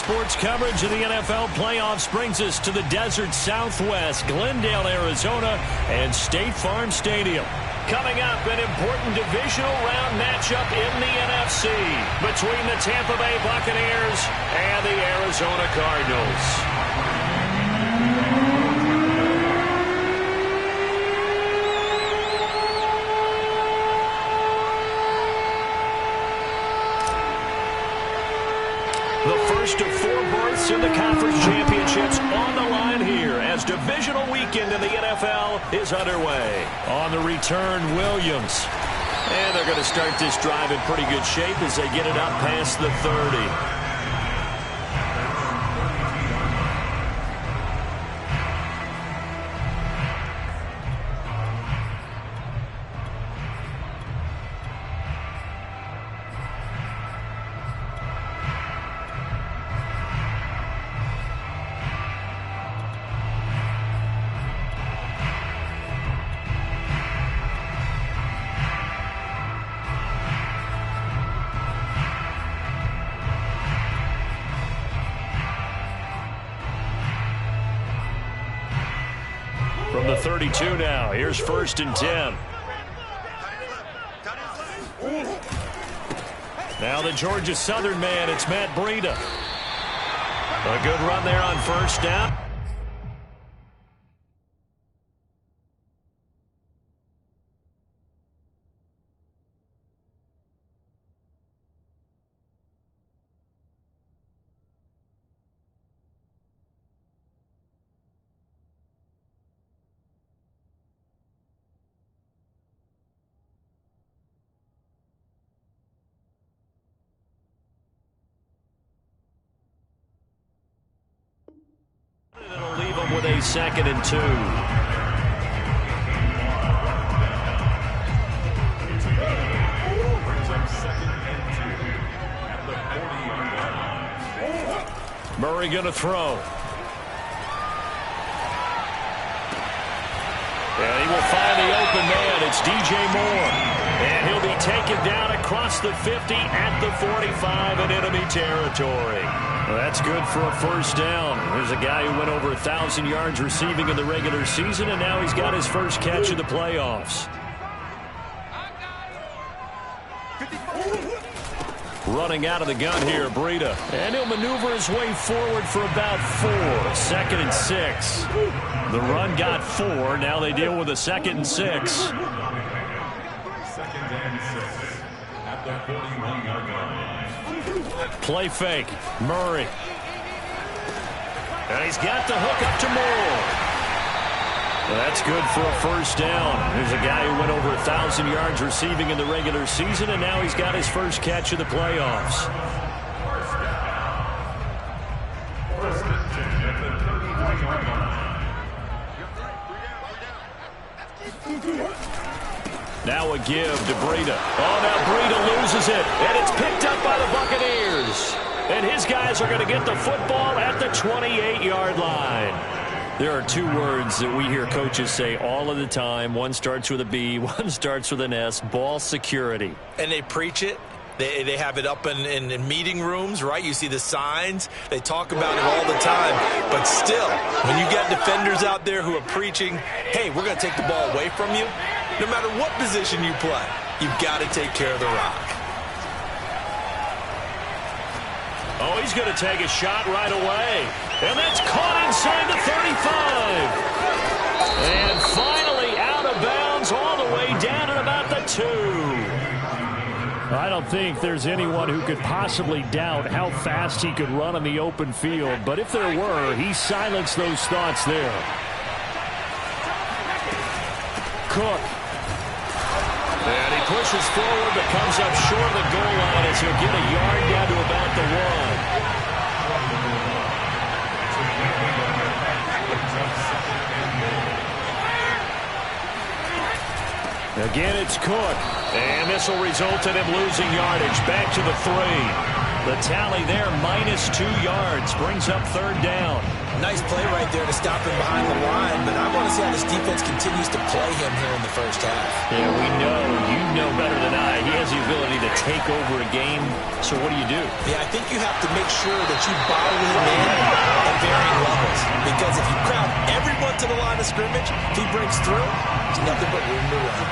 sports coverage of the NFL playoffs brings us to the desert Southwest, Glendale, Arizona, and State Farm Stadium. Coming up, an important divisional round matchup in the NFC between the Tampa Bay Buccaneers and the Arizona Cardinals. The first of 4 berths in the conference championships on the line here as divisional weekend in the NFL is underway. On the return, Williams. And they're going to start this drive in pretty good shape as they get it up past the 30. From the 32 now, here's 1st and 10. Now the Georgia Southern man, it's Matt Breida. A good run there on 1st down. It'll leave them with a 2nd and 2. Murray going to throw. And he will find the open man. It's DJ Moore. And he'll be taken down across the 50 at the 45 in enemy territory. Well, that's good for a 1st down. There's a guy who went over 1,000 yards receiving in the regular season, and now he's got his first catch of the playoffs. Running out of the gun here, Breida. And he'll maneuver his way forward for about 4. 2nd and 6. The run got 4. Now they deal with a 2nd and 6. 2nd and 6 at the 41-yard line. Play fake. Murray. And he's got the hook up to Moore. Well, that's good for a 1st down. There's a guy who went over 1,000 yards receiving in the regular season, and now he's got his first catch of the playoffs. Now a give to Breida. Oh, now Breida loses it, and it's picked up by the Buccaneers. And his guys are going to get the football at the 28-yard line. There are 2 words that we hear coaches say all of the time. One starts with a B, one starts with an S, ball security. And they preach it. They have it up in meeting rooms, right? You see the signs. They talk about it all the time. But still, when you got defenders out there who are preaching, hey, we're going to take the ball away from you, no matter what position you play, you've got to take care of the rock. Oh, he's going to take a shot right away. And that's caught inside the 35. And finally out of bounds all the way down at about the 2. I don't think there's anyone who could possibly doubt how fast he could run on the open field. But if there were, he silenced those thoughts there. Cook. And he pushes forward but comes up short of the goal line as he'll get a yard down to about the 1. Again, it's Cook. And this will result in him losing yardage back to the 3. The tally there, -2 yards, brings up third down. Nice play right there to stop him behind the line, but I want to see how this defense continues to play him here in the first half. Yeah, you know better than I. He has the ability to take over a game, so what do you do? Yeah, I think you have to make sure that you bottle him in at varying levels, because if you crowd everyone to the line of scrimmage, if he breaks through, there's nothing but room to run.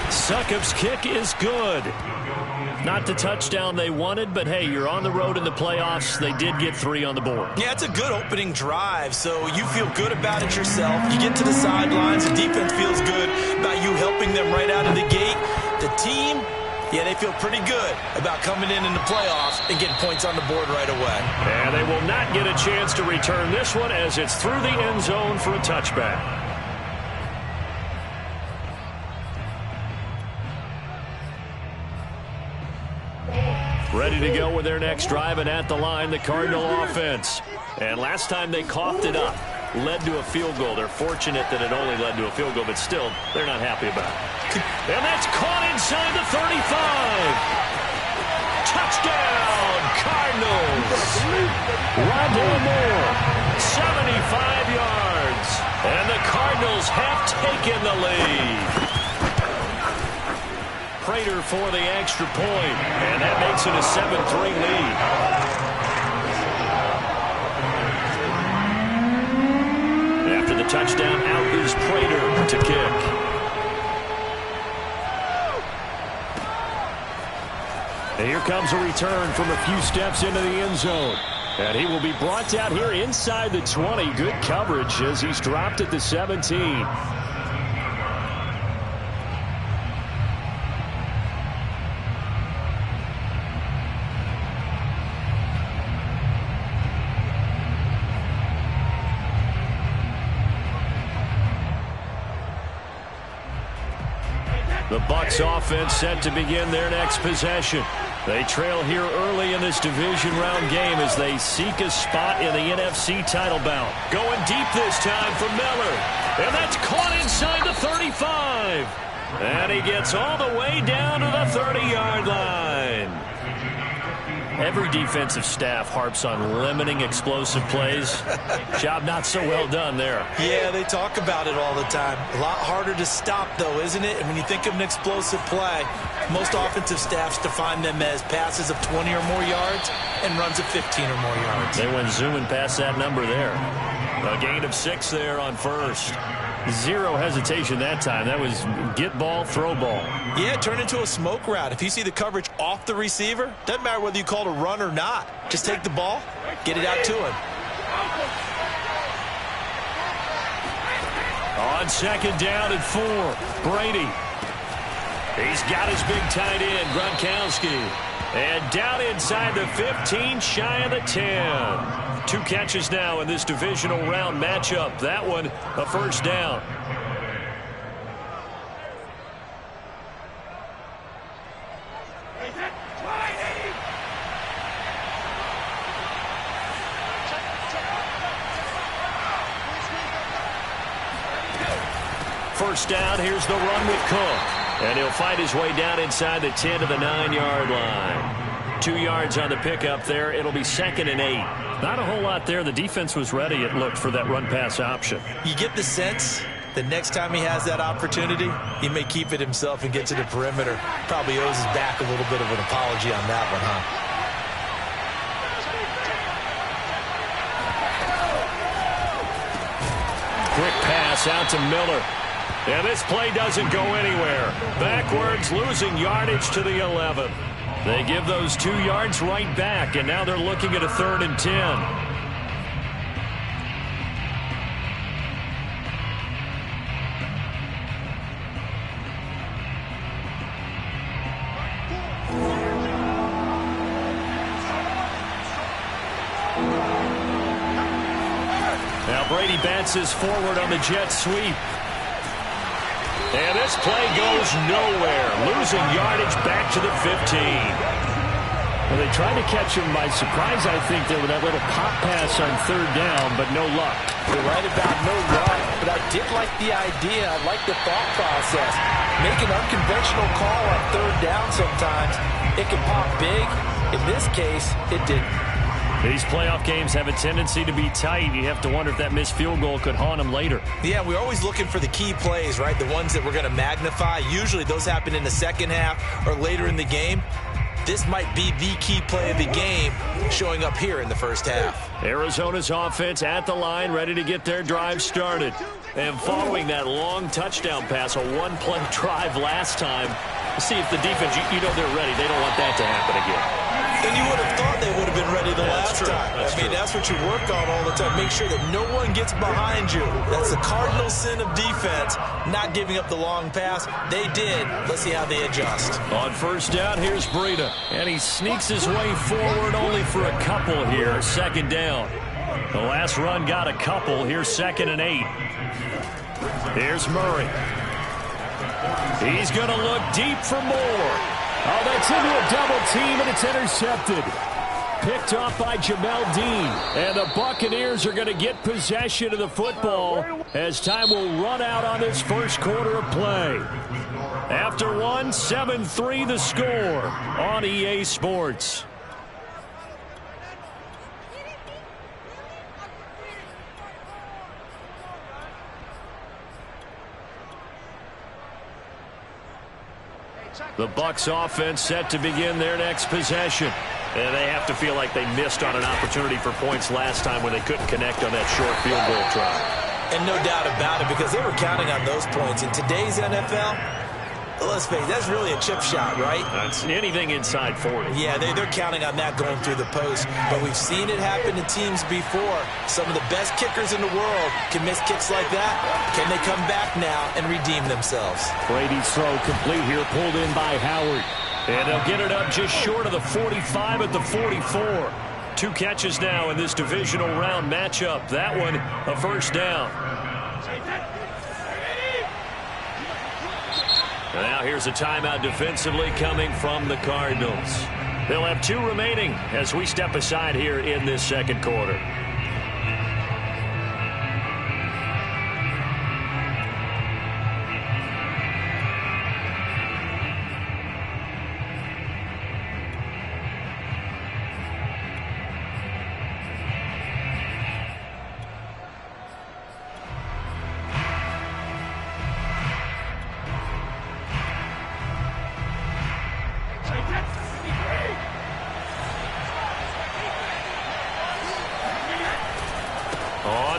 Succop's kick is good. Not the touchdown they wanted, but hey, you're on the road in the playoffs. They did get 3 on the board. Yeah, it's a good opening drive, so you feel good about it yourself. You get to the sidelines, the defense feels good about you helping them right out of the gate. The team, yeah, they feel pretty good about coming in the playoffs and getting points on the board right away. And they will not get a chance to return this one as it's through the end zone for a touchback. Ready to go with their next drive, and at the line, the Cardinal offense. And last time they coughed it up, led to a field goal. They're fortunate that it only led to a field goal, but still, they're not happy about it. And that's caught inside the 35. Touchdown, Cardinals. Rondell Moore, 75 yards. And the Cardinals have taken the lead. Prater for the extra point, and that makes it a 7-3 lead. After the touchdown, out is Prater to kick. And here comes a return from a few steps into the end zone. And he will be brought down here inside the 20. Good coverage as he's dropped at the 17. The Bucs offense set to begin their next possession. They trail here early in this division round game as they seek a spot in the NFC title bout. Going deep this time for Miller. And that's caught inside the 35. And he gets all the way down to the 30-yard line. Every defensive staff harps on limiting explosive plays. Job not so well done there. Yeah, they talk about it all the time. A lot harder to stop, though, isn't it? And when you think of an explosive play, most offensive staffs define them as passes of 20 or more yards and runs of 15 or more yards. They went zooming past that number there. A gain of 6 there on first. Zero hesitation that time. That was get ball, throw ball. Yeah, turn into a smoke route. If you see the coverage off the receiver, doesn't matter whether you call it a run or not. Just take the ball, get it out to him. On second down and 4, Brady. He's got his big tight end, Gronkowski. And down inside the 15, shy of the 10. 2 catches now in this divisional round matchup. That one, a first down. First down, here's the run with Cook. And he'll fight his way down inside the 10 to the 9-yard line. 2 yards on the pickup there. It'll be second and 8. Not a whole lot there. The defense was ready, it looked, for that run-pass option. You get the sense that next time he has that opportunity, he may keep it himself and get to the perimeter. Probably owes his back a little bit of an apology on that one, huh? Quick pass out to Miller. And this play doesn't go anywhere. Backwards, losing yardage to the 11. They give those 2 yards right back, and now they're looking at a 3rd and 10. Now Brady bounces forward on the jet sweep. And this play goes nowhere. Losing yardage back to the 15. Well, they tried to catch him by surprise, I think, there with that little pop pass on 3rd down, but no luck. You're right about no luck. but I did like the idea. I like the thought process. Make an unconventional call on third down sometimes. It can pop big. In this case, it didn't. These playoff games have a tendency to be tight. You have to wonder if that missed field goal could haunt them later. Yeah, we're always looking for the key plays, right? The ones that we're going to magnify. Usually those happen in the second half or later in the game. This might be the key play of the game showing up here in the first half. Arizona's offense at the line, ready to get their drive started. And following that long touchdown pass, a one-play drive last time, see if the defense, you know they're ready. They don't want that to happen again. And you would have thought they would have been ready the last time. That's what you work on all the time. Make sure that no one gets behind you. That's the cardinal sin of defense, not giving up the long pass. They did. Let's see how they adjust. On first down, here's Breida. And he sneaks his way forward only for a couple here. Second down. The last run got a couple. Here's 2nd and 8. Here's Murray. He's going to look deep for more. Oh, that's into a double team, and it's intercepted. Picked off by Jamel Dean. And the Buccaneers are going to get possession of the football as time will run out on this first quarter of play. After one, 7-3 the score on EA Sports. The Bucs offense set to begin their next possession. And they have to feel like they missed on an opportunity for points last time when they couldn't connect on that short field goal try. And no doubt about it, because they were counting on those points. In today's NFL, let's face it, that's really a chip shot, right? That's anything inside 40. Yeah, they're counting on that going through the post. But we've seen it happen to teams before. Some of the best kickers in the world can miss kicks like that. Can they come back now and redeem themselves? Brady's throw complete here, pulled in by Howard. And they'll get it up just short of the 45 at the 44. 2 catches now in this divisional round matchup. That one, a first down. Now here's a timeout defensively coming from the Cardinals. They'll have 2 remaining as we step aside here in this second quarter.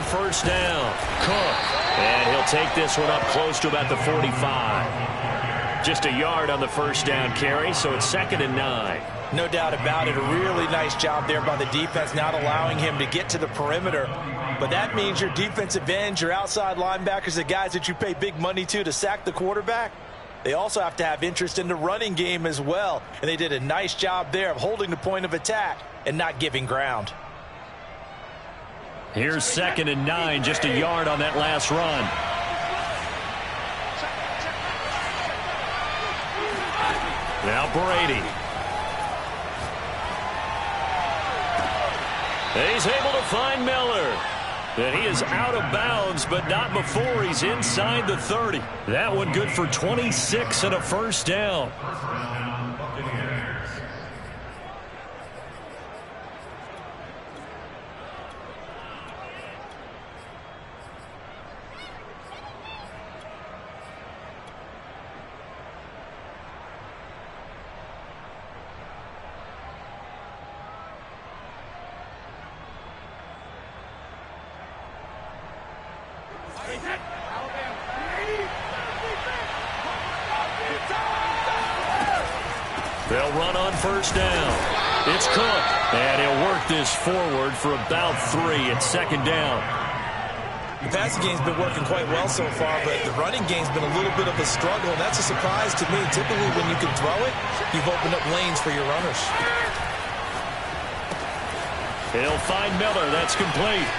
First down, Cook. And he'll take this one up close to about the 45. Just a yard on the first down carry, so it's 2nd and 9. No doubt about it. A really nice job there by the defense, not allowing him to get to the perimeter. But that means your defensive ends, your outside linebackers, the guys that you pay big money to sack the quarterback, they also have to have interest in the running game as well. And they did a nice job there of holding the point of attack and not giving ground. Here's 2nd and 9, just a yard on that last run. Now Brady. He's able to find Miller. And he is out of bounds, but not before he's inside the 30. That one good for 26 and a first down. They'll run on first down. It's Cook. And he'll work this forward for about 3. It's 2nd down. The passing game's been working quite well so far, but the running game's been a little bit of a struggle, and that's a surprise to me. Typically, when you can throw it, you've opened up lanes for your runners. He'll find Miller. That's complete.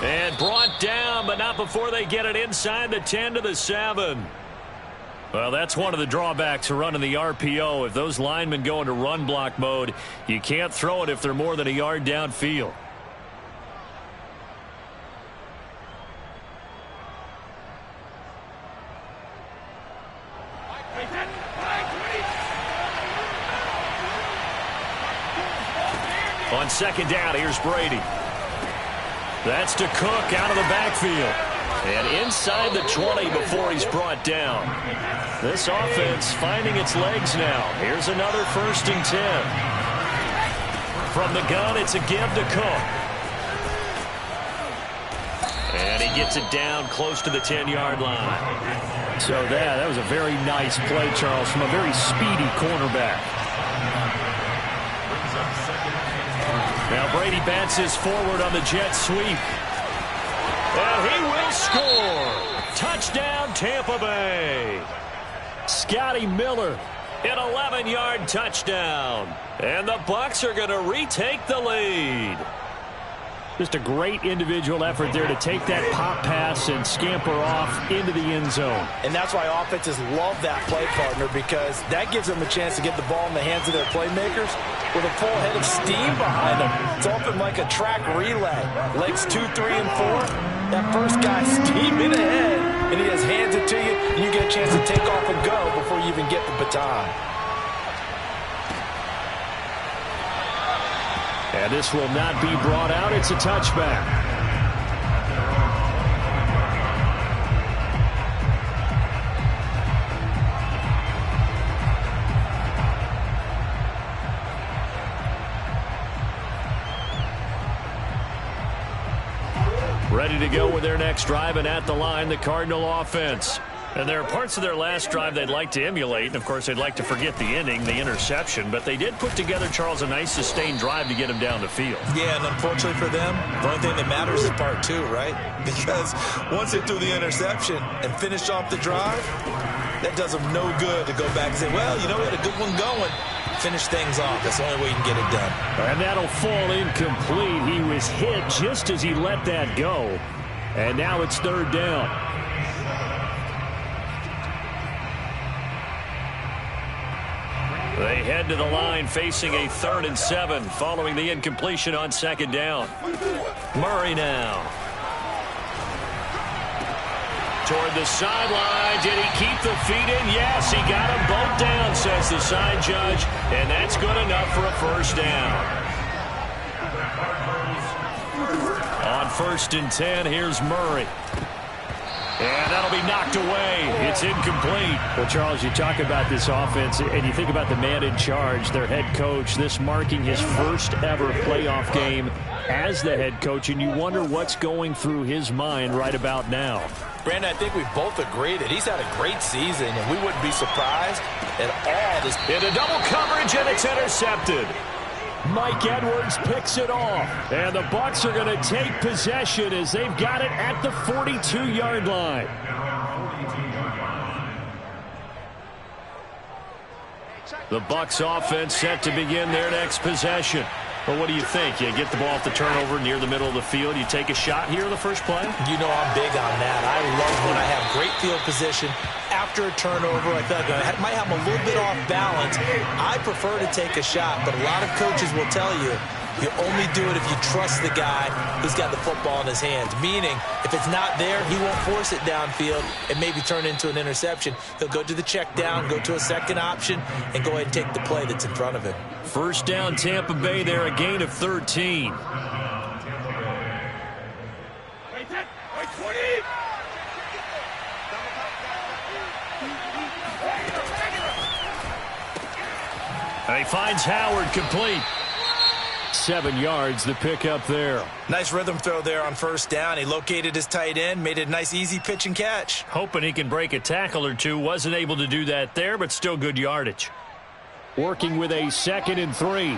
And brought down, but not before they get it inside the 10 to the 7. Well, that's one of the drawbacks of running the RPO. If those linemen go into run block mode, you can't throw it if they're more than a yard downfield. On second down, here's Brady. That's to Cook out of the backfield. And inside the 20 before he's brought down. This offense finding its legs now. Here's another 1st and 10. From the gun, it's a give to Cook. And he gets it down close to the 10-yard line. So that was a very nice play, Charles, from a very speedy cornerback. Now Brady bounces forward on the jet sweep. And he will score. Touchdown, Tampa Bay. Scotty Miller. An 11-yard touchdown. And the Bucs are going to retake the lead. Just a great individual effort there to take that pop pass and scamper off into the end zone. And that's why offenses love that play, partner, because that gives them a chance to get the ball in the hands of their playmakers with a full head of steam behind them. It's often like a track relay. Legs 2, 3, and 4. That first guy steaming ahead, and he has hands it to you, and you get a chance to take off and go before you even get the baton. And this will not be brought out. It's a touchback. Ready to go with their next drive, and at the line, the Cardinal offense. And there are parts of their last drive they'd like to emulate. And, of course, they'd like to forget the inning, the interception. But they did put together, Charles, a nice sustained drive to get him down the field. Yeah, and unfortunately for them, the only thing that matters is part 2, right? Because once they threw the interception and finished off the drive, that does them no good to go back and say, well, you know, we had a good one going. Finish things off. That's the only way you can get it done. And that'll fall incomplete. He was hit just as he let that go. And now it's 3rd down. They head to the line facing a 3rd and 7 following the incompletion on 2nd down. Murray now. Toward the sideline. Did he keep the feet in? Yes, he got them both down, says the side judge. And that's good enough for a 1st down. On 1st and 10, here's Murray. And that'll be knocked away. It's incomplete. Well, Charles, you talk about this offense, and you think about the man in charge, their head coach, this marking his first ever playoff game as the head coach, and you wonder what's going through his mind right about now. Brandon, I think we both agree that he's had a great season, and we wouldn't be surprised at all. Into double coverage, and it's intercepted. Mike Edwards picks it off. And the Bucs are going to take possession as they've got it at the 42-yard line. The Bucs offense set to begin their next possession. Well, what do you think? You get the ball off the turnover near the middle of the field. You take a shot here in the first play? You know I'm big on that. I love when I have great field position after a turnover. I feel like I might have a little bit off balance. I prefer to take a shot, but a lot of coaches will tell you you only do it if you trust the guy who's got the football in his hands. Meaning, if it's not there, he won't force it downfield and maybe turn into an interception. He'll go to the check down, go to a second option, and go ahead and take the play that's in front of him. 1st down, Tampa Bay there, a gain of 13. And he finds Howard complete. 7 yards, the pickup there. Nice rhythm throw there on 1st down. He located his tight end, made it a nice easy pitch and catch. Hoping he can break a tackle or two. Wasn't able to do that there, but still good yardage. Working with a 2nd and 3.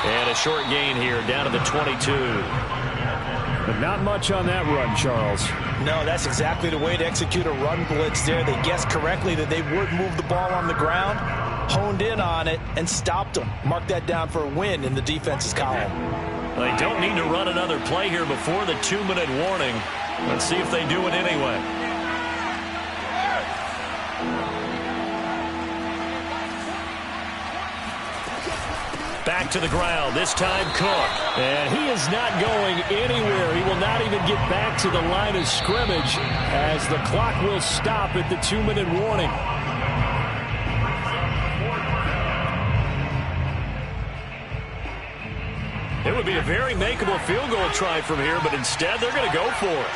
And a short gain here down to the 22. But not much on that run, Charles. No, that's exactly the way to execute a run blitz there. They guessed correctly that they would move the ball on the ground, honed in on it, and stopped them. Mark that down for a win in the defense's column. They don't need to run another play here before the 2-minute warning. Let's see if they do it anyway. Back to the ground. This time Cook. And he is not going anywhere. He will not even get back to the line of scrimmage as the clock will stop at the 2-minute warning. It would be a very makeable field goal try from here, but instead they're going to go for it.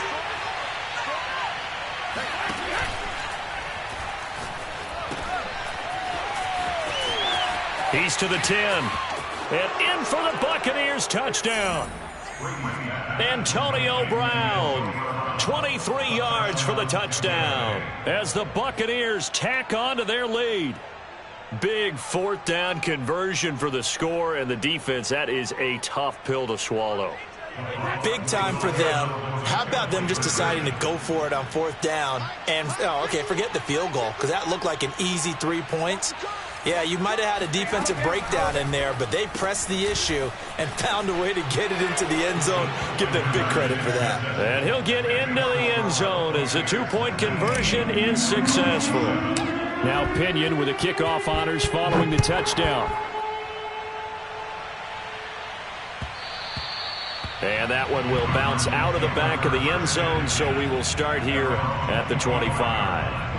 He's to the 10. And in for the Buccaneers touchdown. Antonio Brown, 23 yards for the touchdown as the Buccaneers tack on to their lead. Big fourth down conversion for the score, and the defense, that is a tough pill to swallow. Big time for them. How about them just deciding to go for it on fourth down? And, okay, forget the field goal, because that looked like an easy 3 points. Yeah, you might have had a defensive breakdown in there, but they pressed the issue and found a way to get it into the end zone. Give them big credit for that. And he'll get into the end zone as the 2-point conversion is successful. Now Pinion with the kickoff honors following the touchdown. And that one will bounce out of the back of the end zone, so we will start here at the 25.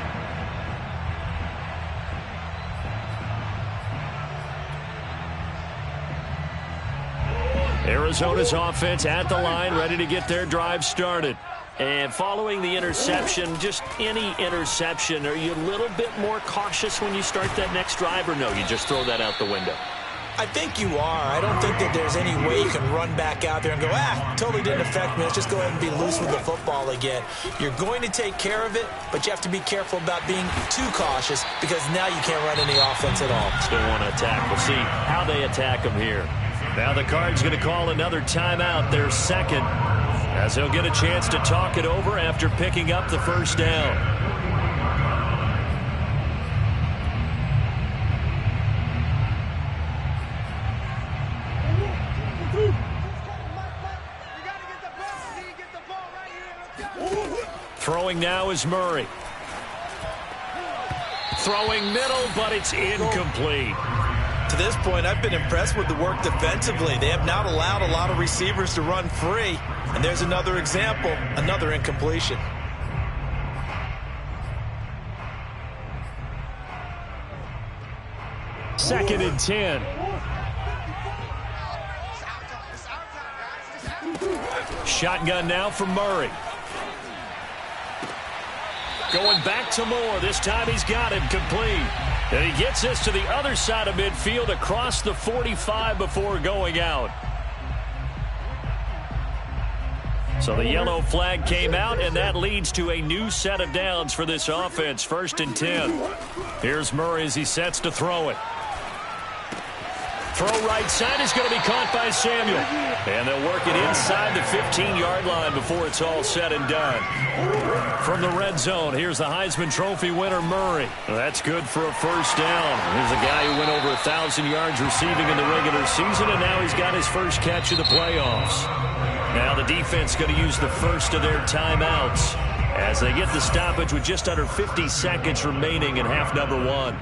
Arizona's offense at the line, ready to get their drive started. And following the interception, just any interception, are you a little bit more cautious when you start that next drive, or no, you just throw that out the window? I think you are. I don't think that there's any way you can run back out there and go, totally didn't affect me. Let's just go ahead and be loose with the football again. You're going to take care of it, but you have to be careful about being too cautious because now you can't run any offense at all. Still want to attack. We'll see how they attack them here. Now the Cards going to call another timeout, their second, as he'll get a chance to talk it over after picking up the first down. Throwing now is Murray. Throwing middle, but it's incomplete. To this point, I've been impressed with the work defensively. They have not allowed a lot of receivers to run free. And there's another example, another incompletion. Second and 10. Shotgun now for Murray. Going back to Moore. This time he's got him complete. And he gets this to the other side of midfield across the 45 before going out. So the yellow flag came out, and that leads to a new set of downs for this offense. First and 10. Here's Murray as he sets to throw it. Throw right side is going to be caught by Samuel. And they'll work it inside the 15-yard line before it's all said and done. From the red zone, here's the Heisman Trophy winner, Murray. That's good for a first down. Here's a guy who went over 1,000 yards receiving in the regular season, and now he's got his first catch of the playoffs. Now the defense going to use the first of their timeouts as they get the stoppage with just under 50 seconds remaining in half number one.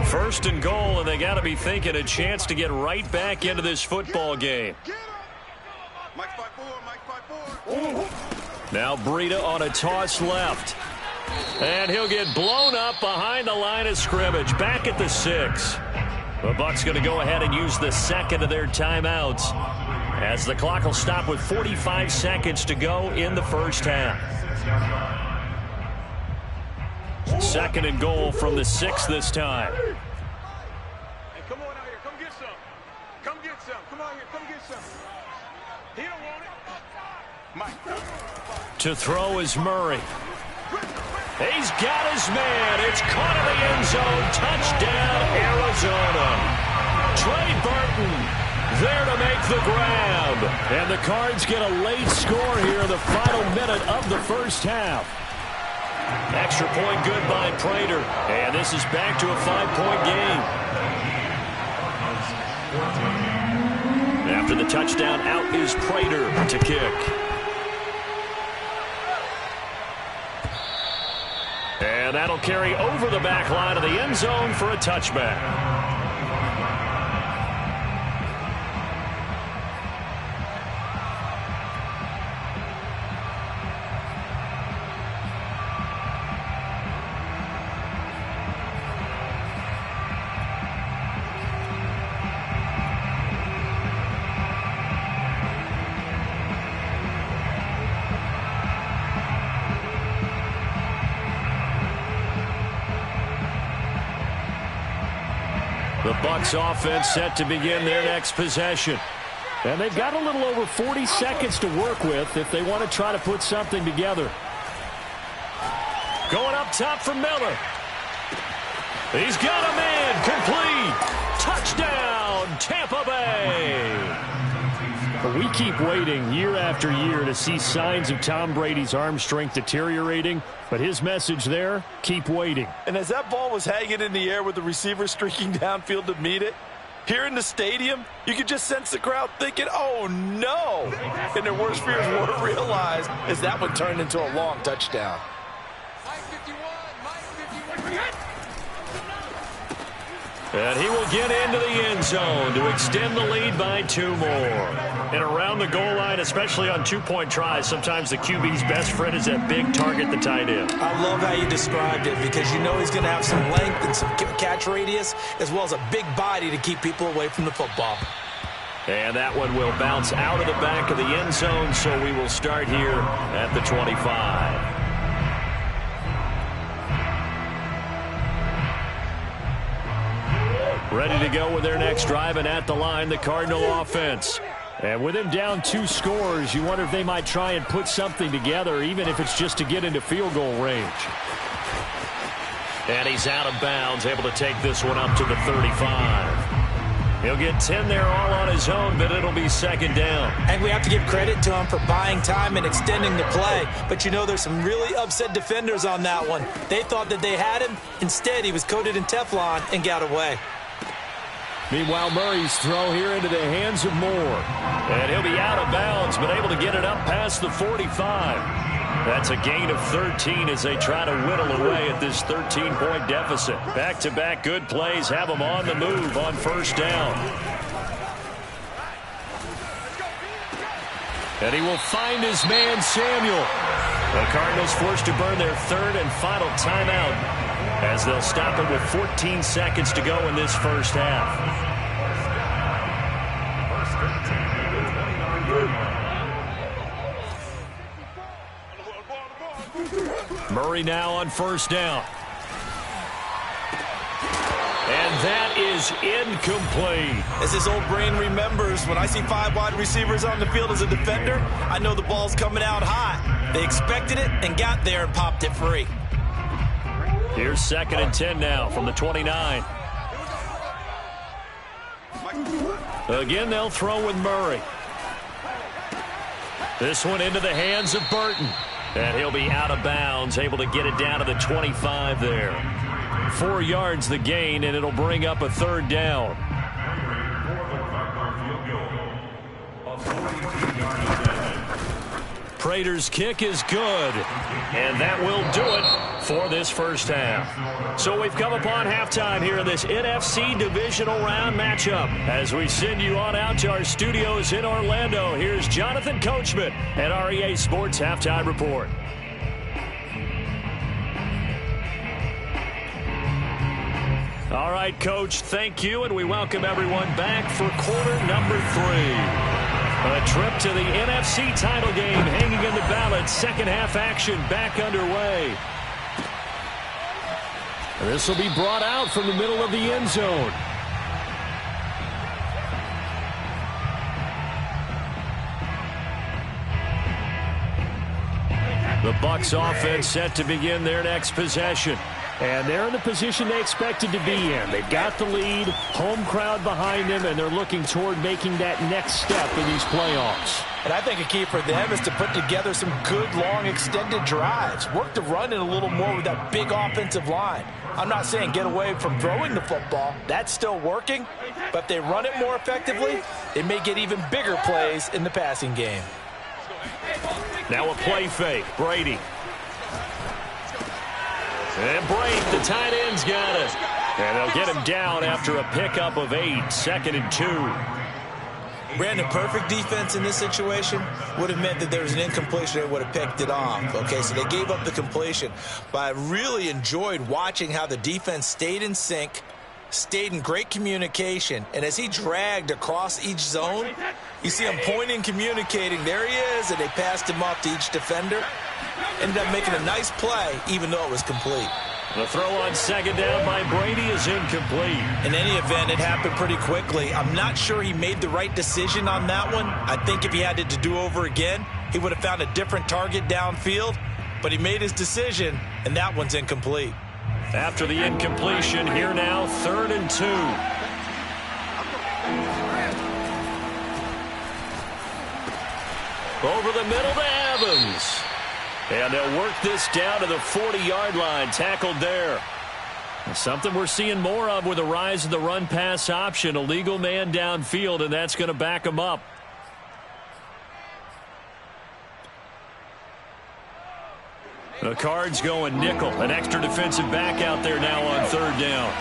First and goal, and they got to be thinking a chance to get right back into this football game. Now Breida on a toss left. And he'll get blown up behind the line of scrimmage, back at the 6. The Bucs going to go ahead and use the second of their timeouts as the clock will stop with 45 seconds to go in the first half. Second and goal from the 6 this time. Hey, come on out here. Come get some. Come get some. Come on here. Come get some. He don't want it. Mike. To throw is Murray. He's got his man. It's caught in the end zone. Touchdown, Arizona. Trey Burton there to make the grab. And the Cards get a late score here in the final minute of the first half. Extra point good by Prater. And this is back to a 5-point game. After the touchdown, out is Prater to kick. And that'll carry over the back line of the end zone for a touchback. Bucs offense set to begin their next possession. And they've got a little over 40 seconds to work with if they want to try to put something together. Going up top for Miller. He's got a man. Complete. Touchdown, Tampa Bay. We keep waiting year after year to see signs of Tom Brady's arm strength deteriorating, but his message there, keep waiting. And as that ball was hanging in the air with the receiver streaking downfield to meet it, here in the stadium, you could just sense the crowd thinking, oh, no. And their worst fears were realized as that one turned into a long touchdown. And he will get into the end zone to extend the lead by 2 more. And around the goal line, especially on 2-point tries, sometimes the QB's best friend is that big target, the tight end. I love how you described it because you know he's going to have some length and some catch radius as well as a big body to keep people away from the football. And that one will bounce out of the back of the end zone, so we will start here at the 25. Ready to go with their next drive, and at the line, the Cardinal offense. And with him down 2 scores, you wonder if they might try and put something together, even if it's just to get into field goal range. And he's out of bounds, able to take this one up to the 35. He'll get 10 there all on his own, but it'll be second down. And we have to give credit to him for buying time and extending the play. But you know there's some really upset defenders on that one. They thought that they had him. Instead, he was coated in Teflon and got away. Meanwhile, Murray's throw here into the hands of Moore. And he'll be out of bounds, but able to get it up past the 45. That's a gain of 13 as they try to whittle away at this 13-point deficit. Back-to-back good plays have them on the move on first down. And he will find his man, Samuel. The Cardinals forced to burn their 3rd and final timeout as they'll stop it with 14 seconds to go in this first half. Murray now on first down. And that is incomplete. As his old brain remembers, when I see 5 wide receivers on the field as a defender, I know the ball's coming out hot. They expected it and got there and popped it free. Here's 2nd and 10 now from the 29. Again, they'll throw with Murray. This one into the hands of Burton. And he'll be out of bounds, able to get it down to the 25 there. 4 yards the gain, and it'll bring up a 3rd down. Prater's kick is good, and that will do it for this first half. So we've come upon halftime here in this NFC Divisional Round matchup. As we send you on out to our studios in Orlando, here's Jonathan Coachman at REA Sports Halftime Report. All right, Coach, thank you, and we welcome everyone back for quarter number 3. A trip to the NFC title game hanging in the balance. Second half action back underway. This will be brought out from the middle of the end zone. The Bucs offense set to begin their next possession. And they're in the position they expected to be in. They've got the lead, home crowd behind them, and they're looking toward making that next step in these playoffs. And I think a key for them is to put together some good, long, extended drives. Work the run in a little more with that big offensive line. I'm not saying get away from throwing the football. That's still working. But if they run it more effectively, they may get even bigger plays in the passing game. Now a play fake. Brady. And break, the tight end's got it. And they'll get him down after a pickup of 8, 2nd and 2. Brandon, perfect defense in this situation would have meant that there was an incompletion and would have picked it off. Okay, so they gave up the completion. But I really enjoyed watching how the defense stayed in sync, stayed in great communication, and as he dragged across each zone, you see him pointing, communicating. There he is, and they passed him off to each defender. Ended up making a nice play, even though it was complete. The throw on second down by Brady is incomplete. In any event, it happened pretty quickly. I'm not sure he made the right decision on that one. I think if he had it to do over again, he would have found a different target downfield. But he made his decision, and that one's incomplete. After the incompletion, here now, 3rd and 2. Over the middle to Evans. And they'll work this down to the 40-yard line, tackled there. Something we're seeing more of with the rise of the run-pass option. A legal man downfield, and that's going to back him up. The Cards going nickel. An extra defensive back out there now on 3rd down.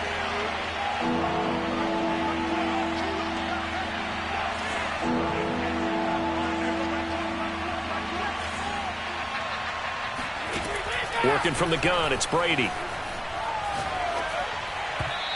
Working from the gun, it's Brady.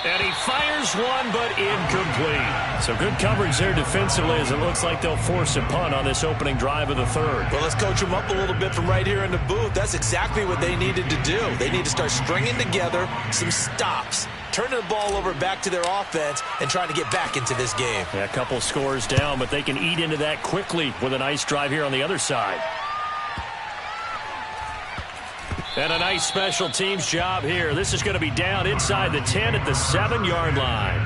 And he fires one, but incomplete. So good coverage there defensively as it looks like they'll force a punt on this opening drive of the 3rd. Well, let's coach them up a little bit from right here in the booth. That's exactly what they needed to do. They need to start stringing together some stops, turning the ball over back to their offense, and trying to get back into this game. Yeah, a couple scores down, but they can eat into that quickly with a nice drive here on the other side. And a nice special teams job here. This is going to be down inside the 10 at the 7-yard line.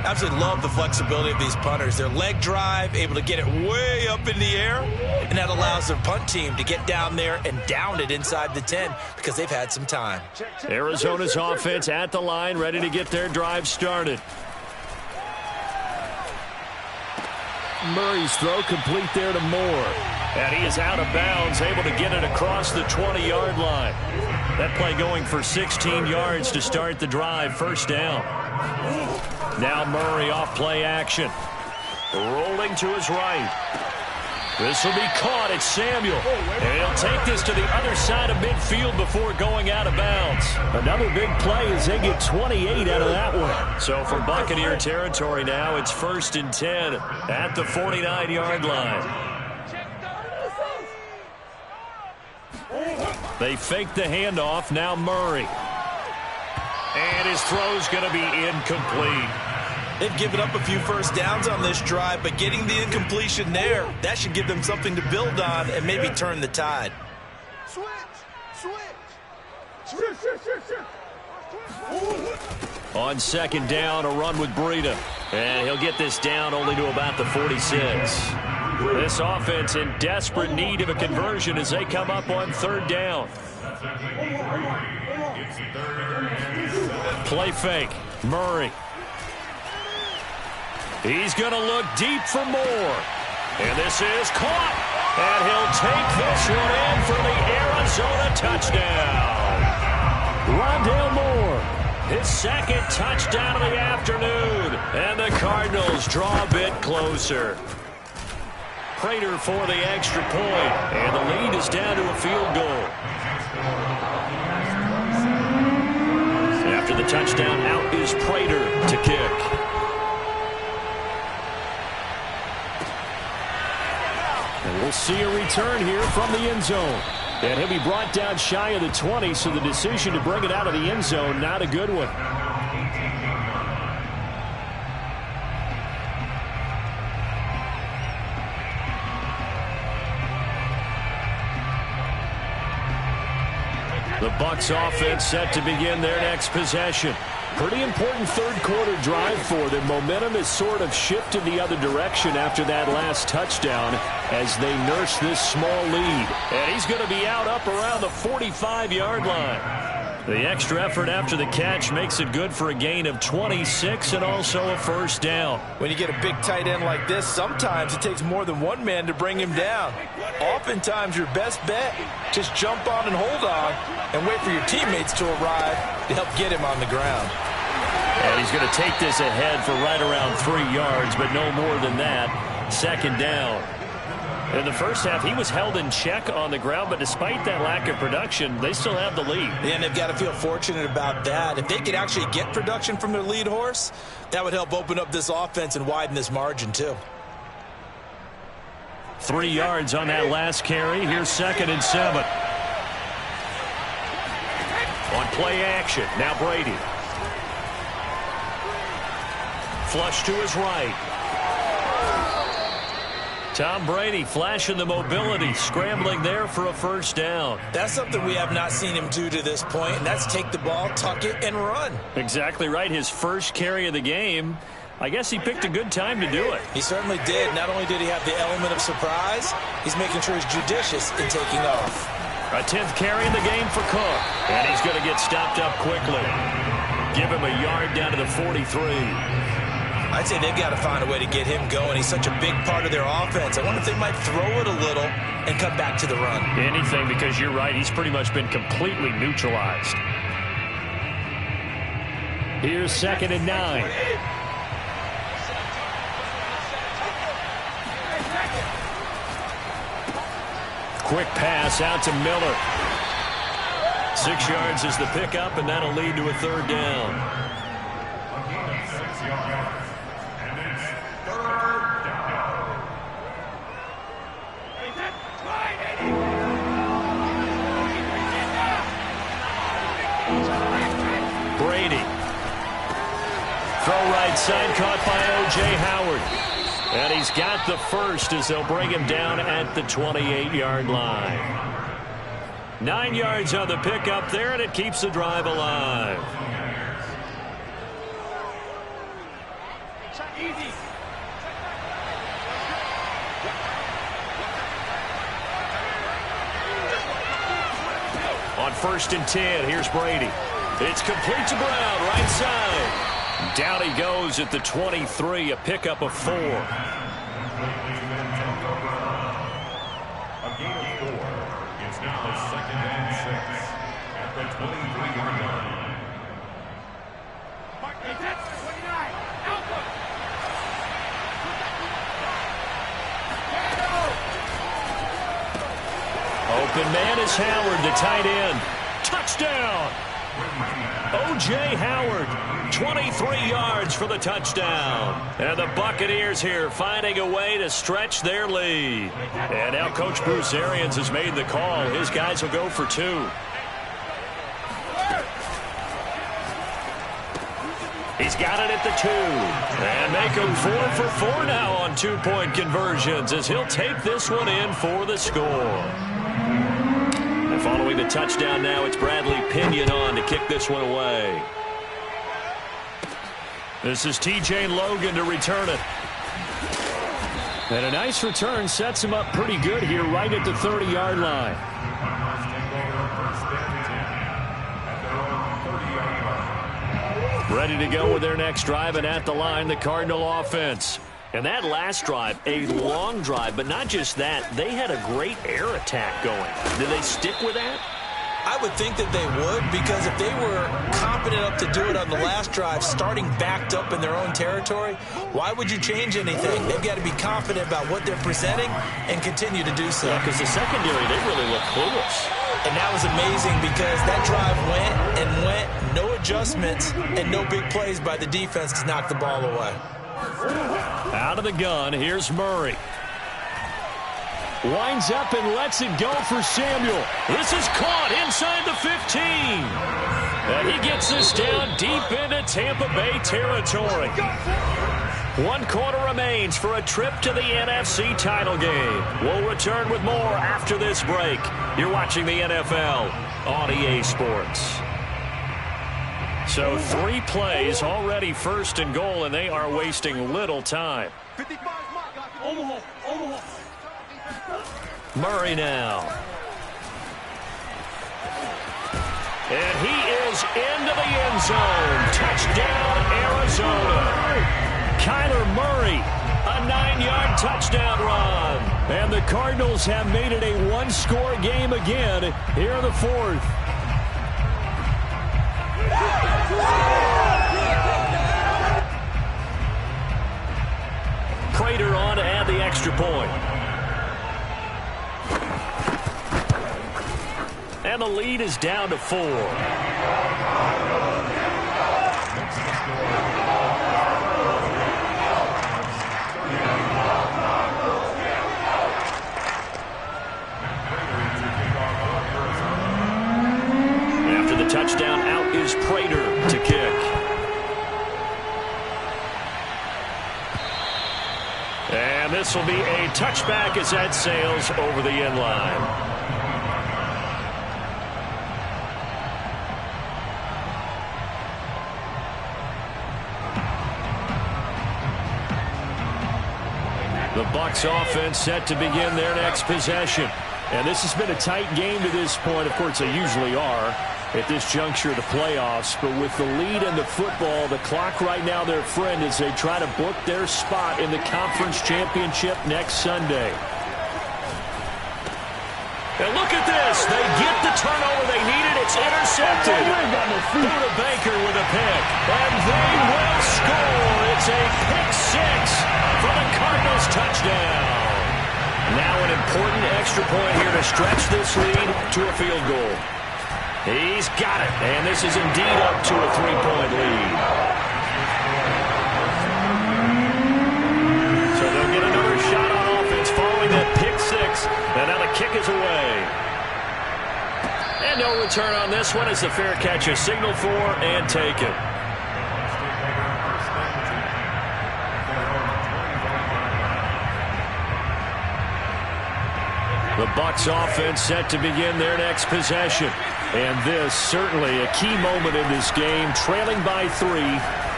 Absolutely love the flexibility of these punters. Their leg drive, able to get it way up in the air, and that allows their punt team to get down there and down it inside the 10 because they've had some time. Arizona's offense at the line, ready to get their drive started. Murray's throw complete there to Moore. And he is out of bounds, able to get it across the 20-yard line. That play going for 16 yards to start the drive, 1st down. Now Murray off play action. Rolling to his right. This will be caught. It's Samuel. And he'll take this to the other side of midfield before going out of bounds. Another big play as they get 28 out of that one. So for Buccaneer territory now, it's 1st and 10 at the 49-yard line. They fake the handoff. Now Murray. And his throw's going to be incomplete. They've given up a few first downs on this drive, but getting the incompletion there, that should give them something to build on and maybe turn the tide. On 2nd down, a run with Breida. And he'll get this down only to about the 46. This offense in desperate need of a conversion as they come up on 3rd down. Play fake. Murray. He's going to look deep for more. And this is caught. And he'll take this one in for the Arizona touchdown. Rondale Moore, his 2nd touchdown of the afternoon. And the Cardinals draw a bit closer. Prater for the extra point. And the lead is down to a field goal. After the touchdown, out is Prater to kick. And we'll see a return here from the end zone. And he'll be brought down shy of the 20, so the decision to bring it out of the end zone, not a good one. The Bucs offense set to begin their next possession. Pretty important 3rd quarter drive for them. Momentum has sort of shifted the other direction after that last touchdown as they nurse this small lead. And he's going to be out up around the 45-yard line. The extra effort after the catch makes it good for a gain of 26 and also a 1st down. When you get a big tight end like this, sometimes it takes more than one man to bring him down. Oftentimes your best bet, just jump on and hold on and wait for your teammates to arrive to help get him on the ground. And he's going to take this ahead for right around 3 yards, but no more than that. 2nd down. In the first half, he was held in check on the ground, but despite that lack of production, they still have the lead. And they've got to feel fortunate about that. If they could actually get production from their lead horse, that would help open up this offense and widen this margin too. 3 yards on that last carry. Here's 2nd and 7. On Play action. Now Brady. Flush to his right. Tom Brady flashing the mobility, scrambling there for a first down. That's something we have not seen him do to this point, and that's take the ball, tuck it, and run. Exactly right. His first carry of the game. I guess he picked a good time to do it. He certainly did. Not only did he have the element of surprise, he's making sure he's judicious in taking off. A 10th carry in the game for Cook. And he's going to get stopped up quickly. Give him a yard down to the 43. I'd say they've got to find a way to get him going. He's such a big part of their offense. I wonder if they might throw it a little and come back to the run. Anything, because you're right. He's pretty much been completely neutralized. Here's 2nd and 9. Quick pass out to Miller. 6 yards is the pickup, and that'll lead to a 3rd down. Brady. Throw right side, caught by O.J. Howard. And he's got the first as they'll bring him down at the 28-yard line. 9 yards on the pickup there, and it keeps the drive alive. On 1st and 10, here's Brady. It's complete to Brown, right side. Down he goes at the 23, a pickup of 4. A gain of 4. It's now 2nd and 6 at the 23-yard line. Open man is Howard, the tight end. Touchdown! O.J. Howard, 23 yards for the touchdown. And the Buccaneers here finding a way to stretch their lead. And now Coach Bruce Arians has made the call. His guys will go for 2. He's got it at the 2. And make him 4 for 4 now on 2-point conversions as he'll take this one in for the score. And following the touchdown now, it's Bradley Pinion on to kick this one away. This is T.J. Logan to return it. And a nice return sets him up pretty good here right at the 30-yard line. Ready to go with their next drive, and at the line, the Cardinal offense. And that last drive, a long drive, but not just that. They had a great air attack going. Did they stick with that? I would think that they would, because if they were confident enough to do it on the last drive, starting backed up in their own territory, why would you change anything? They've got to be confident about what they're presenting and continue to do so. Yeah, because the secondary, they really look clueless. And that was amazing because that drive went and went, no adjustments, and no big plays by the defense to knock the ball away. Out of the gun, here's Murray. Winds up and lets it go for Samuel. This is caught inside the 15. And he gets this down deep into Tampa Bay territory. 1 quarter remains for a trip to the NFC title game. We'll return with more after this break. You're watching the NFL on EA Sports. So 3 plays already 1st and goal, and they are wasting little time. Murray now. And he is into the end zone. Touchdown, Arizona. Kyler Murray, a 9-yard touchdown run. And the Cardinals have made it a 1-score game again here in the 4th. Prater on to add the extra point. And the lead is down to 4. After the touchdown, And this will be a touchback as that sails over the end line. The Bucs offense set to begin their next possession. And this has been a tight game to this point. Of course, they usually are at this juncture of the playoffs. But with the lead in the football, the clock right now their friend as they try to book their spot in the conference championship next Sunday. And look at this. They get the turnover they needed. It's intercepted. Buda Baker with a pick. And they will score. It's a pick six for the Cardinals touchdown. Now an important extra point here to stretch this lead to a field goal. He's got it. And this is indeed up to a 3-point lead. So they'll get another shot on offense following that pick six. And now the kick is away. And no return on this one as the fair catch is signaled for and taken. The Bucs offense set to begin their next possession. And this certainly a key moment in this game. Trailing by 3,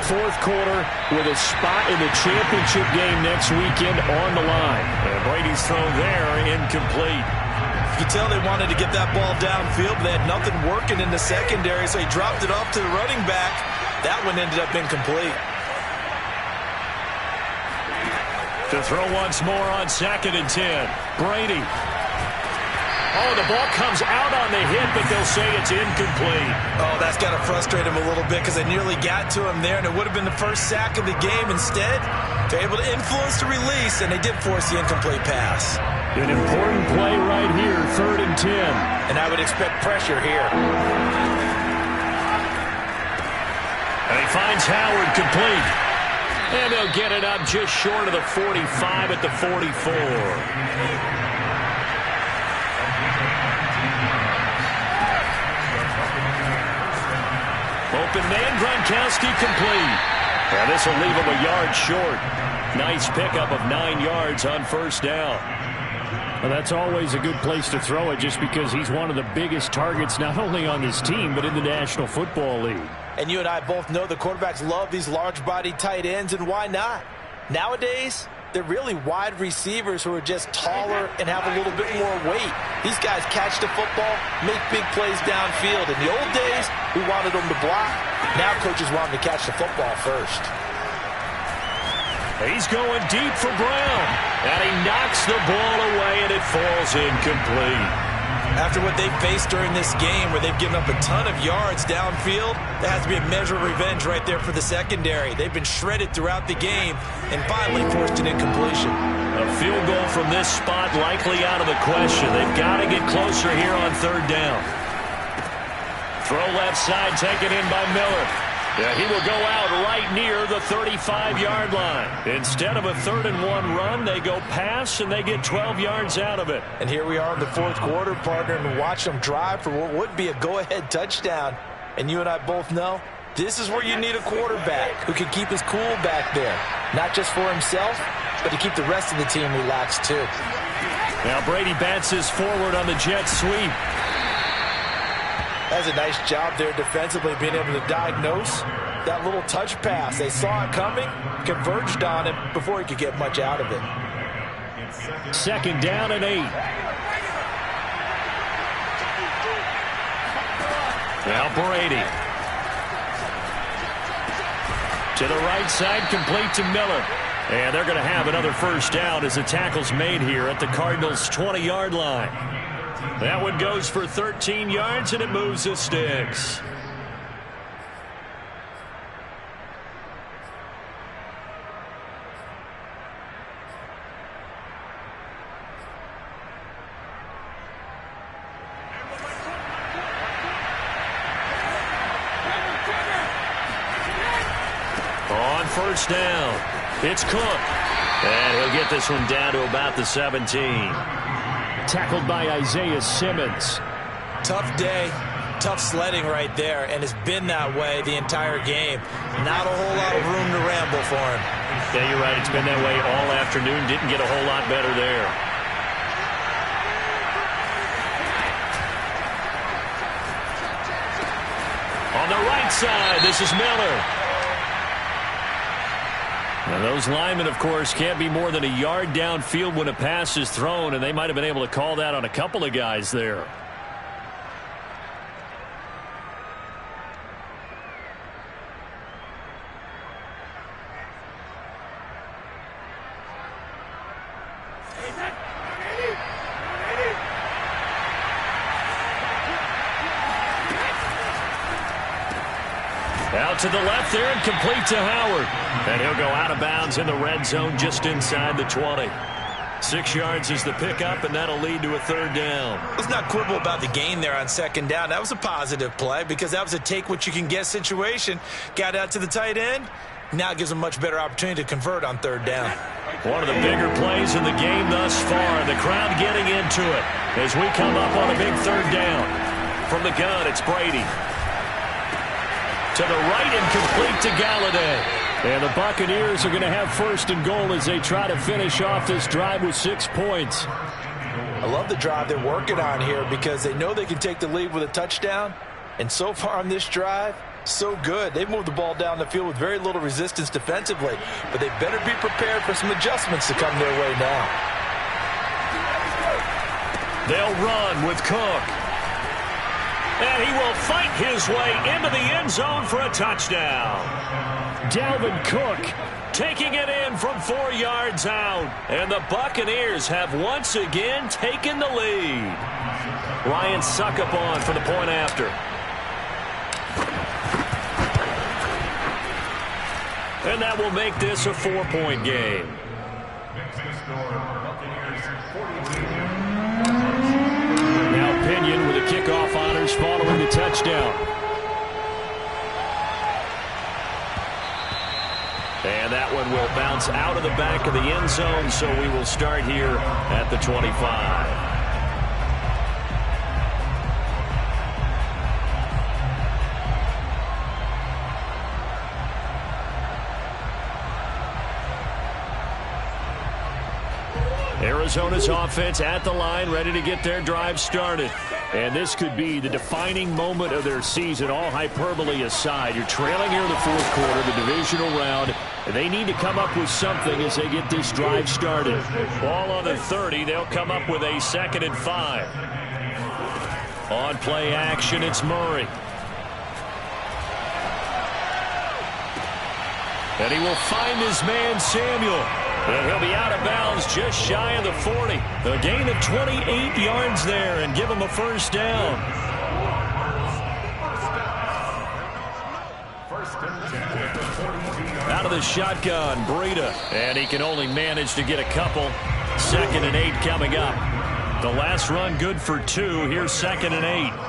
fourth quarter with a spot in the championship game next weekend on the line. And Brady's throw there incomplete. You can tell they wanted to get that ball downfield, but they had nothing working in the secondary, so he dropped it off to the running back. That one ended up incomplete. To throw once more on 2nd and 10. Brady. Oh, the ball comes out on the hit, but they'll say it's incomplete. Oh, that's got to frustrate him a little bit because they nearly got to him there, and it would have been the first sack of the game. Instead, they're able to influence the release, and they did force the incomplete pass. An important play right here, 3rd and 10. And I would expect pressure here. And he finds Howard complete. And they'll get it up just short of the 45 at the 44. Open man, Gronkowski complete. And this will leave him a yard short. Nice pickup of 9 yards on 1st down. Well, that's always a good place to throw it just because he's one of the biggest targets not only on this team but in the National Football League. And you and I both know the quarterbacks love these large-bodied tight ends, and why not? Nowadays, they're really wide receivers who are just taller and have a little bit more weight. These guys catch the football, make big plays downfield. In the old days, we wanted them to block. Now coaches want them to catch the football first. He's going deep for Brown. And he knocks the ball away, and it falls incomplete. After what they've faced during this game where they've given up a ton of yards downfield, there has to be a measure of revenge right there for the secondary. They've been shredded throughout the game and finally forced an incompletion. A field goal from this spot likely out of the question. They've got to get closer here on 3rd down. Throw left side, taken in by Miller. Yeah, he will go out right near the 35-yard line. Instead of a 3rd and 1 run, they go pass, and they get 12 yards out of it. And here we are in the 4th quarter, partner, and watch them drive for what would be a go-ahead touchdown. And you and I both know this is where you need a quarterback who can keep his cool back there. Not just for himself, but to keep the rest of the team relaxed, too. Now Brady bounces forward on the jet sweep. That's a nice job there defensively, being able to diagnose that little touch pass. They saw it coming, converged on it before he could get much out of it. 2nd down and 8. Now Brady. To the right side, complete to Miller. And they're going to have another 1st down as the tackle's made here at the Cardinals' 20-yard line. That one goes for 13 yards, and it moves the sticks. On 1st down, it's Cook. And he'll get this one down to about the 17. Tackled by Isaiah Simmons. Tough day. tough sledding right there, and it's been that way the entire game. Not a whole lot of room to ramble for him. Yeah, you're right. It's been that way all afternoon. Didn't get a whole lot better there. On the right side, this is Miller. Now those linemen, of course, can't be more than a yard downfield when a pass is thrown, and they might have been able to call that on a couple of guys there. Out to the left there and complete to Howard. And he'll go out of bounds in the red zone just inside the 20. 6 yards is the pickup, and that'll lead to a third down. Let's not quibble about the gain there on second down. That was a positive play because that was a take-what-you-can-get situation. Got out to the tight end. Now it gives them a much better opportunity to convert on third down. One of the bigger plays in the game thus far. The crowd getting into it as we come up on a big third down. From the gun, it's Brady. To the right and complete to Galladay. And the Buccaneers are going to have first and goal as they try to finish off this drive with 6 points. I love the drive they're working on here because they know they can take the lead with a touchdown. And so far on this drive, so good. They've moved the ball down the field with very little resistance defensively. But they better be prepared for some adjustments to come their way now. They'll run with Cook. And he will fight his way into the end zone for a touchdown. Dalvin Cook taking it in from 4 yards out. And the Buccaneers have once again taken the lead. Ryan Succop for the point after. And that will make this a 4-point game. Now Pinion with the kickoff honors following the touchdown. And that one will bounce out of the back of the end zone, so we will start here at the 25. Arizona's offense at the line, ready to get their drive started. And this could be the defining moment of their season, all hyperbole aside. You're trailing here in the fourth quarter, the divisional round, and they need to come up with something as they get this drive started. Ball on the 30, they'll come up with a 2nd and 5. On play action, it's Murray. And he will find his man, Samuel. And he'll be out of bounds just shy of the 40. A gain of 28 yards there and give him a first down. Out of the shotgun, Breida. And he can only manage to get a couple. 2nd and 8 coming up. The last run good for 2. Here's 2nd and 8.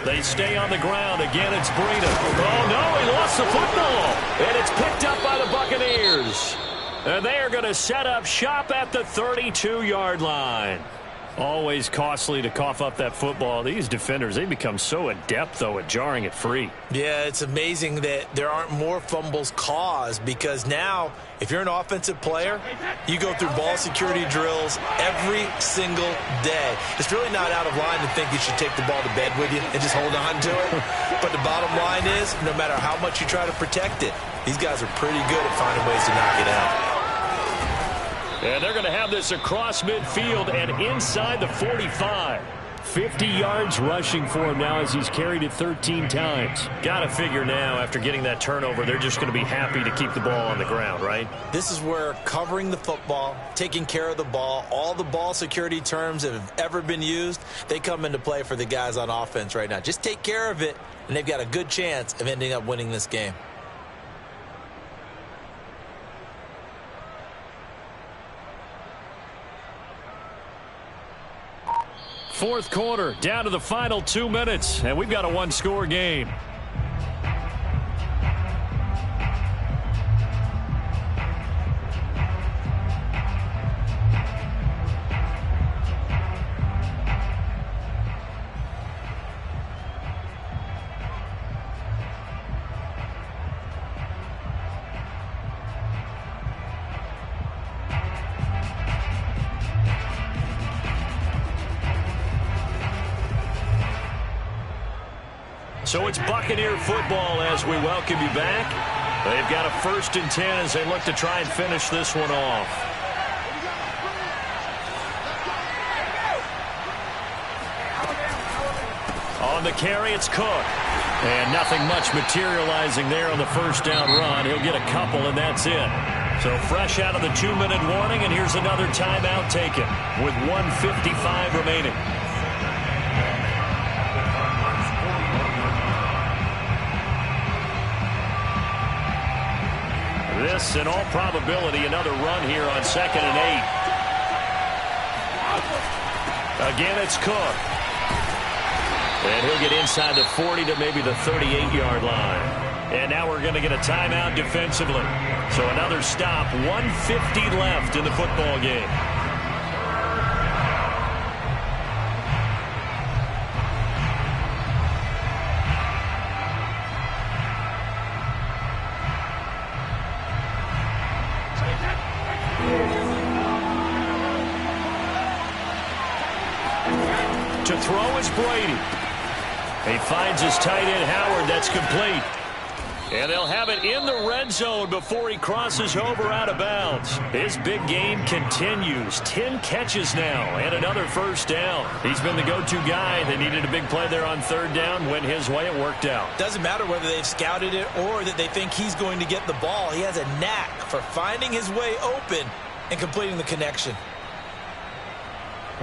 They stay on the ground. Again, it's Breida. Oh, no, he lost the football. And it's picked up by the Buccaneers. And they are going to set up shop at the 32-yard line. Always costly to cough up that football. These defenders, they become so adept, though, at jarring it free. Yeah, it's amazing that there aren't more fumbles caused because now, if you're an offensive player, you go through ball security drills every single day. It's really not out of line to think you should take the ball to bed with you and just hold on to it. But the bottom line is, no matter how much you try to protect it, these guys are pretty good at finding ways to knock it out. And they're going to have this across midfield and inside the 45. 50 yards rushing for him now as he's carried it 13 times. Got to figure now, after getting that turnover, they're just going to be happy to keep the ball on the ground, right? This is where covering the football, taking care of the ball, all the ball security terms that have ever been used, they come into play for the guys on offense right now. Just take care of it, and they've got a good chance of ending up winning this game. Fourth quarter, down to the final 2 minutes, and we've got a one-score game. So it's Buccaneer football as we welcome you back. They've got a 1st and 10 as they look to try and finish this one off. On the carry, it's Cook. And nothing much materializing there on the 1st down run. He'll get a couple, and that's it. So fresh out of the 2-minute warning, and here's another timeout taken with 1:55 remaining. This, in all probability, another run here on 2nd and 8. Again, it's Cook. And he'll get inside the 40 to maybe the 38-yard line. And now we're going to get a timeout defensively. So another stop, 1:50 left in the football game. To throw is Brady. He finds his tight end, Howard. That's complete. And they'll have it in the red zone before he crosses over out of bounds. His big game continues. 10 catches now and another 1st down. He's been the go-to guy. They needed a big play there on 3rd down. Went his way. It worked out. Doesn't matter whether they've scouted it or that they think he's going to get the ball. He has a knack for finding his way open and completing the connection.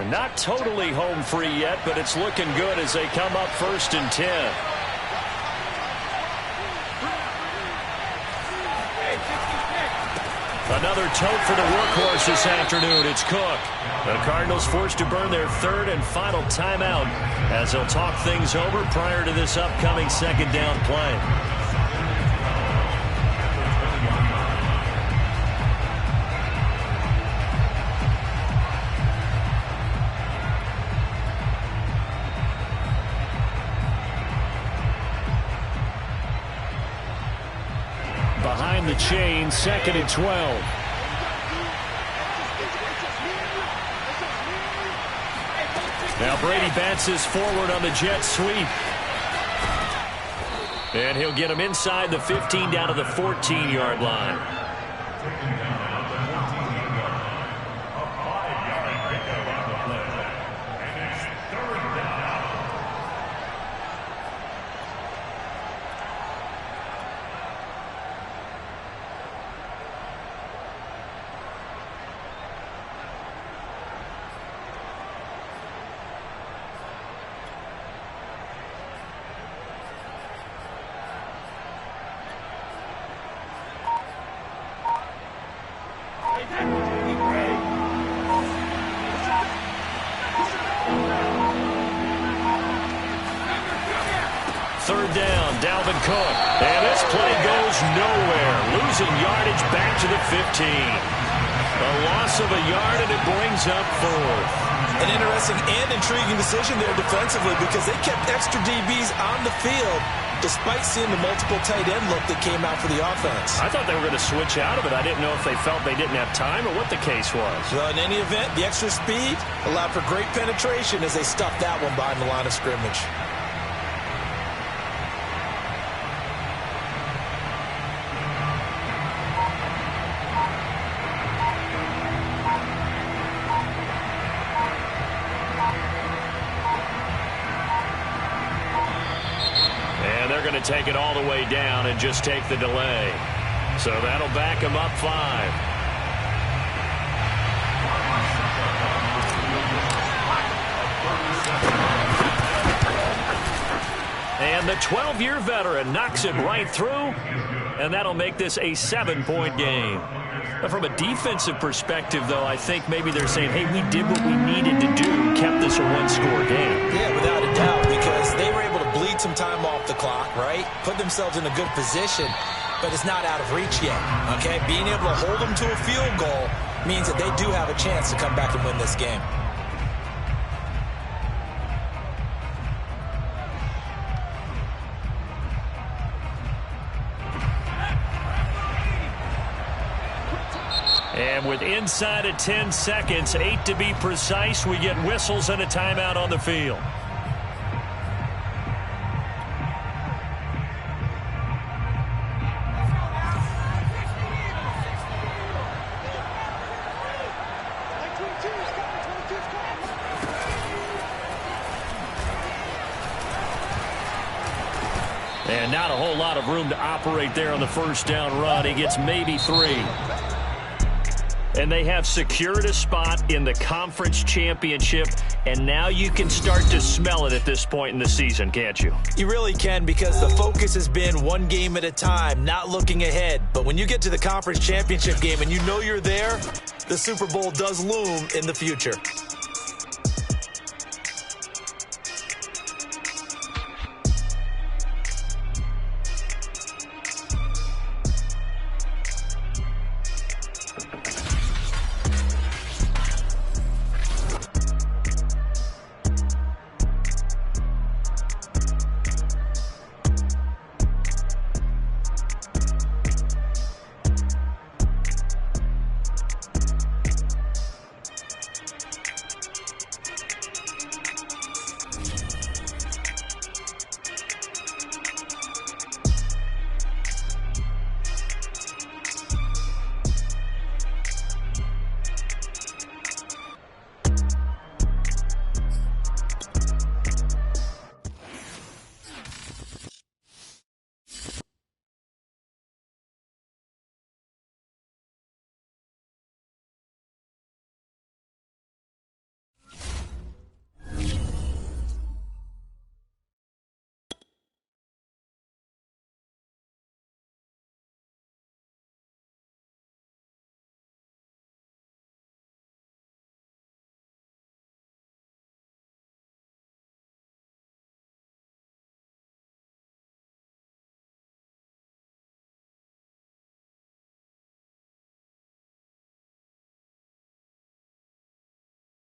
Not totally home free yet, but it's looking good as they come up 1st and 10. Another tote for the workhorse this afternoon. It's Cook. The Cardinals forced to burn their 3rd and final timeout as they'll talk things over prior to this upcoming 2nd down play. Behind the chain, 2nd and 12. Now Brady bounces forward on the jet sweep. And he'll get him inside the 15 down to the 14-yard line. Cook, and this play goes nowhere, losing yardage back to the 15. A loss of a yard, and it brings up 4th. An interesting and intriguing decision there defensively because they kept extra DBs on the field despite seeing the multiple tight end look that came out for the offense. I thought they were going to switch out of it. I didn't know if they felt they didn't have time or what the case was. Well, in any event, the extra speed allowed for great penetration as they stuffed that one behind the line of scrimmage. Take it all the way down and just take the delay. So that'll back him up 5. And the 12-year veteran knocks it right through, and that'll make this a 7-point game. From a defensive perspective, though, I think maybe they're saying, hey, we did what we needed to do, kept this a 1-score game. Yeah, without a doubt, because they were able to bleed some time off the clock, right? Put themselves in a good position, but it's not out of reach yet, okay? Being able to hold them to a field goal means that they do have a chance to come back and win this game. And with inside of 10 seconds, 8 to be precise, we get whistles and a timeout on the field. And not a whole lot of room to operate there on the first down run. He gets maybe 3. And they have secured a spot in the conference championship, and now you can start to smell it at this point in the season, can't you? You really can, because the focus has been one game at a time, not looking ahead. But when you get to the conference championship game and you know you're there, the Super Bowl does loom in the future.